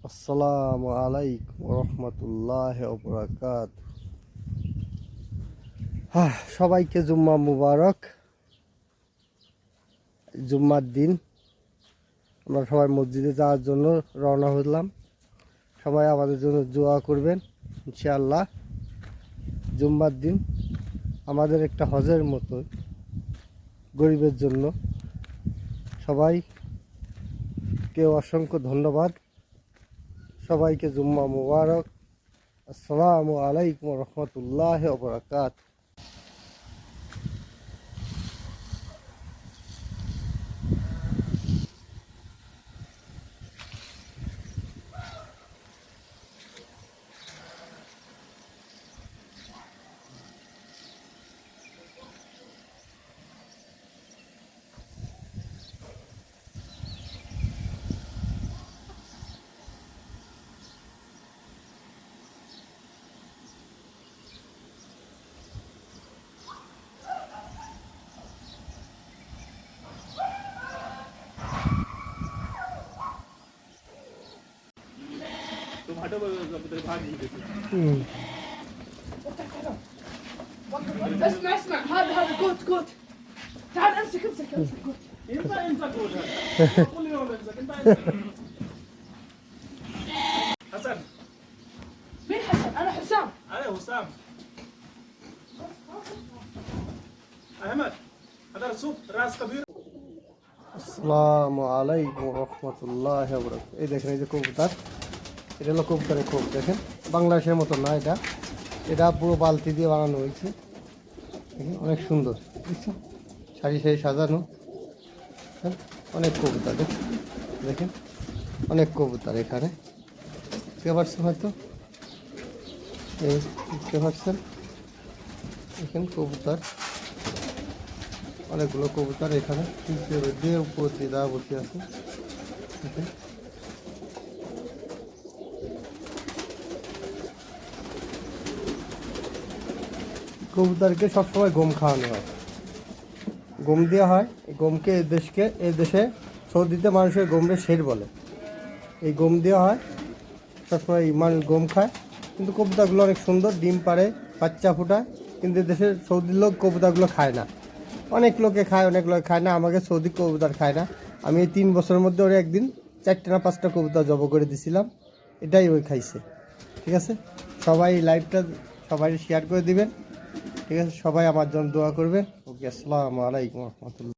আসসালামু আলাইকুম রহমতুল্লাহ বরকাত। সবাইকে জুম্মা মুবারক। জুম্মার দিন আমরা সবাই মসজিদে যাওয়ার জন্য রওনা হলাম। সবাই আমাদের জন্য দোয়া করবেন ইনশাআল্লাহ। জুম্মার দিন আমাদের একটা হজের মতো গরিবের জন্য। সবাইকে অসংখ্য ধন্যবাদ। সবাইকে জুম্মা মুবারক। আসসালামু আলাইকুম রহমতুল্লাহ বরকাত। اسمع اسمع، هذا جود تعال امسك جود. انت جود هذا قول لي والله امسك انت حسن. مين حسن؟ انا حسام. انا وسام. احمد هذا الصوت راس كبير. আসসালামু আলাইকুম রহমতুল্লাহ বরকাত। এই দেখেন, এই যে কবুতর, এটা হলো কবুতরের খোপ। দেখেন, বাংলাদেশের মতো না, এটা পুরো বালতি দিয়ে বানানো হয়েছে। দেখেন, অনেক সুন্দর, বুঝছেন, সারি সারি সাজানো। অনেক কবুতর দেখেন, অনেক কবুতর এখানে। বুঝতে পারছেন হয়তো, এই বুঝতে পারছেন। দেখেন কবুতর, অনেকগুলো কবুতর এখানে দিয়ে উপর দিয়ে দেওয়া বসে আছে। দেখেন, কবুতরকে সবসময় গম খাওয়ানো হয়, গম দেওয়া হয়। এই গমকে এই দেশে সৌদিতে মানুষের গমরে শের বলে। এই গম দেওয়া হয়, সবসময় মানুষ গম খায়। কিন্তু কবুতরগুলো অনেক সুন্দর, ডিম পাড়ে, বাচ্চা ফোটায়। কিন্তু দেশের সৌদির লোক কবুতরগুলো খায় না। অনেক লোকে খায়, অনেক লোকে খায় না। আমাকে সৌদি কবুতর খায় না। আমি এই 3 বছরের মধ্যে ওরে একদিন 4টা না 5টা কবুতর জব করে দিছিলাম, এটাই ওই খাইছে। ঠিক আছে, সবাই লাইভটা সবাই শেয়ার করে দিবেন। ঠিক আছে, সবাই আমার জন্য দোয়া করবেন। ওকে, আসসালামু আলাইকুম রহমতুল্লাহ।